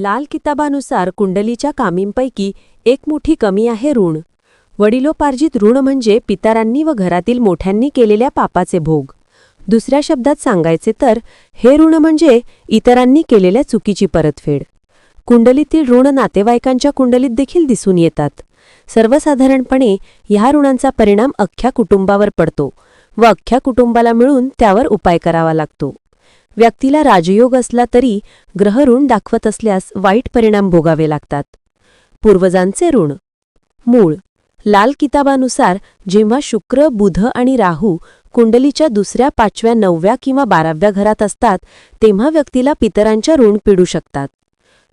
लाल किताबानुसार कुंडलीच्या कामींपैकी एक मोठी कमी आहे ऋण. वडिलोपार्जित ऋण म्हणजे पितरांनी व घरातील मोठ्यांनी केलेल्या पापाचे भोग. दुसऱ्या शब्दात सांगायचे तर हे ऋण म्हणजे इतरांनी केलेल्या चुकीची परतफेड. कुंडलीतील ऋण नातेवाईकांच्या कुंडलीत देखील दिसून येतात. सर्वसाधारणपणे ह्या ऋणांचा परिणाम अख्ख्या कुटुंबावर पडतो व अख्ख्या कुटुंबाला मिळून त्यावर उपाय करावा लागतो. व्यक्तीला राजयोग असला तरी ग्रहऋण दाखवत असल्यास वाईट परिणाम भोगावे लागतात. पूर्वजांचे ऋण. मूळ. लाल किताबानुसार जेव्हा शुक्र, बुध आणि राहू कुंडलीच्या दुसऱ्या, पाचव्या, 9व्या किंवा 12व्या घरात असतात तेव्हा व्यक्तीला पितरांच्या ऋण पिडू शकतात.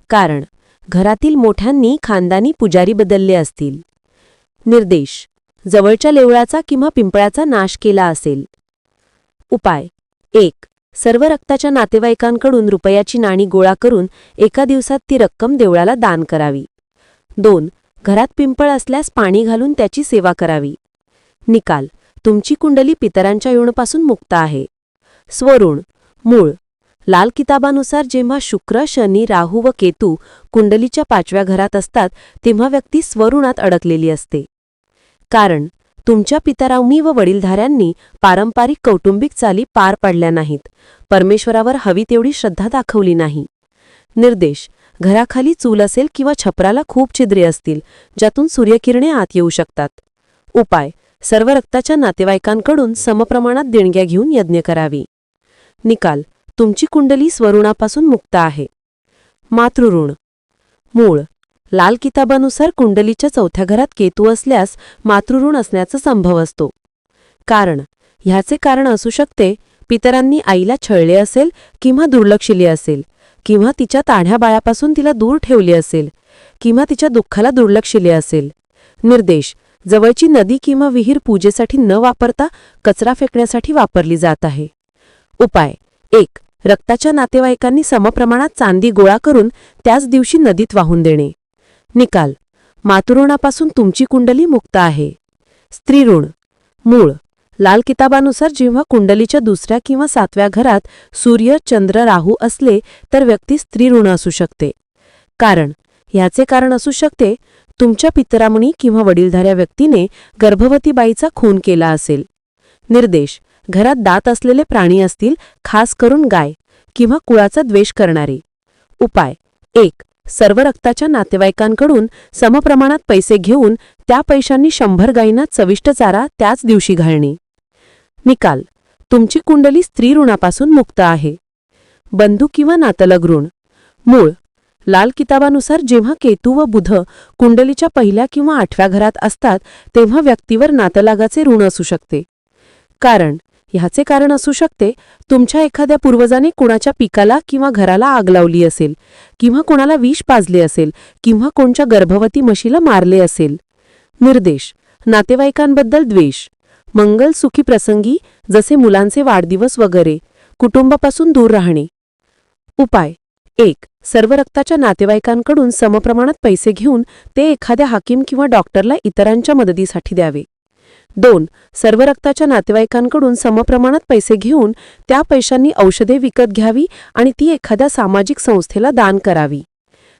कारण घरातील मोठ्यांनी खानदानी पुजारी बदलले असतील. निर्देश. जवळच्या लेवळाचा किंवा पिंपळाचा नाश केला असेल. उपाय. 1. सर्व रक्ताच्या नातेवाईकांकडून रुपयाची नाणी गोळा करून एका दिवसात ती रक्कम देवळाला दान करावी. 2. घरात पिंपळ असल्यास पाणी घालून त्याची सेवा करावी. निकाल. तुमची कुंडली पितरांच्या ऋणापासून मुक्त आहे. स्वऋण. मूळ. लाल किताबानुसार जेव्हा शुक्र, शनी, राहू व केतू कुंडलीच्या 5व्या घरात असतात तेव्हा व्यक्ती स्वऋणात अडकलेली असते. कारण तुमच्या पितरांनी व वडीलधाऱ्यांनी पारंपरिक कौटुंबिक चाली पार पाडल्या नाहीत, परमेश्वरावर हवी तेवढी श्रद्धा दाखवली नाही. निर्देश. घराखाली चूल असेल किंवा छपराला खूप छिद्रे असतील ज्यातून सूर्यकिरणे आत येऊ शकतात. उपाय. सर्व रक्ताच्या नातेवाईकांकडून समप्रमाणात देणग्या घेऊन यज्ञ करावी. निकाल. तुमची कुंडली स्वऋणापासून मुक्त आहे. मातृऋण. मूळ. लाल किताबानुसार कुंडलीच्या 4थ्या घरात केतू असल्यास मातृऋण असण्याचा संभव असतो. कारण ह्याचे कारण असू शकते पितरांनी आईला छळले असेल किंवा दुर्लक्षिले असेल किंवा तिच्या ताढ्या बाळापासून तिला दूर ठेवले असेल किंवा तिच्या दुःखाला दुर्लक्षिले असेल. निर्देश. जवळची नदी किंवा विहीर पूजेसाठी न वापरता कचरा फेकण्यासाठी वापरली जात आहे. उपाय. 1. रक्ताच्या नातेवाईकांनी समप्रमाणात चांदी गोळा करून त्याच दिवशी नदीत वाहून देणे. निकाल. मातृऋणापासून तुमची कुंडली मुक्त आहे. स्त्रीऋण. मूळ. लाल किताबानुसार जेव्हा कुंडलीच्या 2ऱ्या किंवा 7व्या घरात सूर्य, चंद्र, राहू असले तर व्यक्ती स्त्रीऋण असू शकते. कारण ह्याचे कारण असू शकते तुमच्या पितरामुनी किंवा वडीलधाऱ्या व्यक्तीने गर्भवती बाईचा खून केला असेल. निर्देश. घरात दात असलेले प्राणी असतील, खास करून गाय किंवा कुळाचा द्वेष करणारे. उपाय. 1. सर्व रक्ताच्या नातेवाईकांकडून समप्रमाणात पैसे घेऊन त्या पैशांनी 100 गायींना चविष्ट चारा त्याच दिवशी घालणे. निकाल. तुमची कुंडली स्त्रीऋणापासून मुक्त आहे. बंधू किंवा नातलग ऋण. मूळ. लाल किताबानुसार जेव्हा केतू व बुध कुंडलीच्या 1ल्या किंवा 8व्या घरात असतात तेव्हा व्यक्तीवर नातलागाचे ऋण असू शकते. कारण ह्याचे कारण असू शकते तुमच्या एखाद्या पूर्वजाने कोणाच्या पिकाला किंवा घराला आग लावली असेल किंवा कोणाला विष पाजले असेल किंवा कोणच्या गर्भवती म्हशीला मारले असेल. निर्देश. नातेवाईकांबद्दल द्वेष. मंगल सुखी प्रसंगी जसे मुलांचे वाढदिवस वगैरे कुटुंबापासून दूर राहणे. उपाय. 1. सर्व रक्ताच्या नातेवाईकांकडून समप्रमाणात पैसे घेऊन ते एखाद्या हाकीम किंवा डॉक्टरला इतरांच्या मदतीसाठी द्यावे. 2. सर्व रक्ताच्या नातेवाईकांकडून समप्रमाणात पैसे घेऊन त्या पैशांनी औषधे विकत घ्यावी आणि ती एखाद्या सामाजिक संस्थेला दान करावी.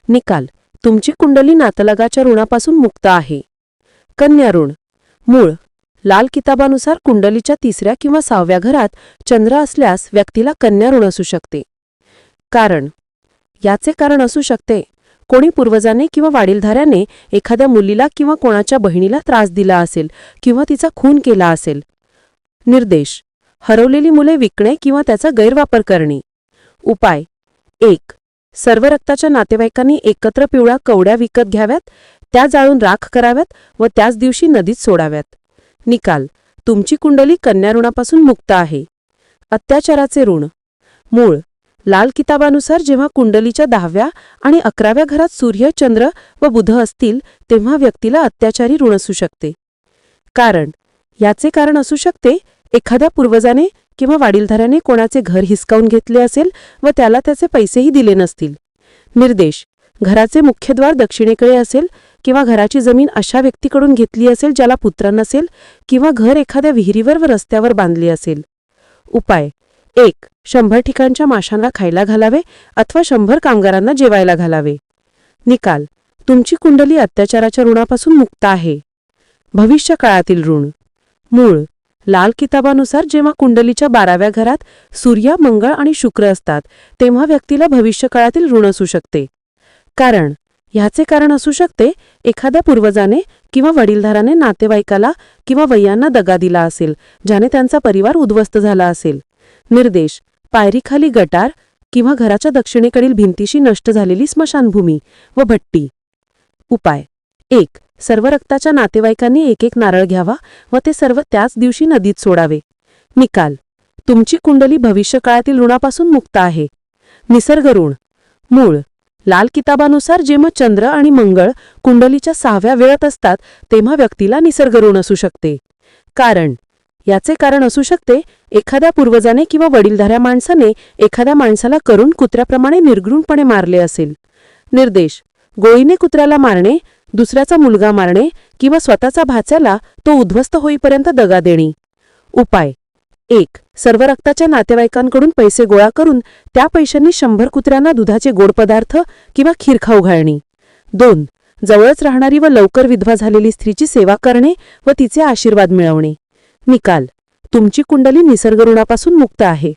निकाल. तुमची कुंडली नातलगाच्या ऋणापासून मुक्त आहे. कन्या ऋण. मूळ. लाल किताबानुसार कुंडलीच्या 3ऱ्या किंवा 6व्या घरात चंद्र असल्यास व्यक्तीला कन्या ऋण असू शकते. कारण याचे कारण असू शकते कोणी पूर्वजाने किंवा वडीलधाऱ्याने एखाद्या मुलीला किंवा कोणाच्या बहिणीला त्रास दिला असेल किंवा तिचा खून केला असेल. निर्देश. हरवलेली मुले विकणे किंवा त्याचा गैरवापर करणे. उपाय. 1. सर्व रक्ताच्या नातेवाईकांनी एकत्र पिवळ्या कवड्या विकत घ्याव्यात, त्या जाळून राख कराव्यात व त्याच दिवशी नदीत सोडाव्यात. निकाल. तुमची कुंडली कन्या ऋणापासून मुक्त आहे. अत्याचाराचे ऋण. मूळ. लाल किताबानुसार जेव्हा कुंडलीच्या 10व्या आणि 11व्या घरात सूर्य, चंद्र व बुध असतील तेव्हा व्यक्तीला अत्याचारी ऋण असू शकते. कारण याचे कारण असू शकते एखाद्या पूर्वजाने किंवा वडीलधाऱ्याने कोणाचे घर हिसकावून घेतले असेल व त्याला त्याचे पैसेही दिले नसतील. निर्देश. घराचे मुख्यद्वार दक्षिणेकडे असेल किंवा घराची जमीन अशा व्यक्तीकडून घेतली असेल ज्याला पुत्र नसेल किंवा घर एखाद्या विहिरीवर व रस्त्यावर बांधले असेल. उपाय. 1. 100 ठिकाणच्या माशांना खायला घालावे अथवा 100 कामगारांना जेवायला घालावे. निकाल: तुमची कुंडली अत्याचाराच्या ऋणापासून मुक्त आहे. भविष्य काळातील ऋण. मूळ: लाल किताबानुसार जेव्हा कुंडलीच्या 12व्या घरात सूर्य, मंगळ आणि शुक्र असतात तेव्हा व्यक्तीला भविष्य काळातील ऋण असू शकते. कारण: ह्याचे कारण असू शकते एखाद्या पूर्वजाने किंवा वडीलधाराने नातेवाईकाला किंवा वय्यांना दगा दिला असेल, ज्याने त्यांचा परिवार उद्ध्वस्त झाला असेल. निर्देश: पायरीखाली गटार किंवा घराच्या दक्षिणेकडील भिंतीशी नष्ट झालेली स्मशानभूमी व भट्टी. उपाय: 1. सर्व रक्ताच्या नातेवाईकांनी एक एक नारळ घ्यावा व ते सर्व त्याच दिवशी नदीत सोडावे. निकाल: तुमची कुंडली भविष्यकाळातील ऋणापासून मुक्त आहे. निसर्ग ऋण. मूळ: लाल किताबानुसार जेव्हा चंद्र आणि मंगळ कुंडलीच्या 6व्या वेळात असतात तेव्हा व्यक्तीला निसर्ग ऋण असू शकते. कारण: याचे कारण असू शकते एखाद्या पूर्वजाने किंवा वडीलधाऱ्या माणसाने एखाद्या माणसाला करून कुत्र्याप्रमाणे निर्घृणपणे मारले असेल. निर्देश: गोळीने कुत्र्याला मारणे, दुसऱ्याचा मुलगा मारणे किंवा स्वतःचा भाच्याला तो उद्ध्वस्त होईपर्यंत दगा देणे. उपाय: 1. सर्व रक्ताच्या नातेवाईकांकडून पैसे गोळा करून त्या पैशांनी 100 कुत्र्यांना दुधाचे गोड पदार्थ किंवा खीर खाऊ घालणे. 2. जवळच राहणारी व लवकर विधवा झालेली स्त्रीची सेवा करणे व तिचे आशीर्वाद मिळवणे. निकाल: तुमची कुंडली निसर्ग ऋणापासून मुक्त आहे.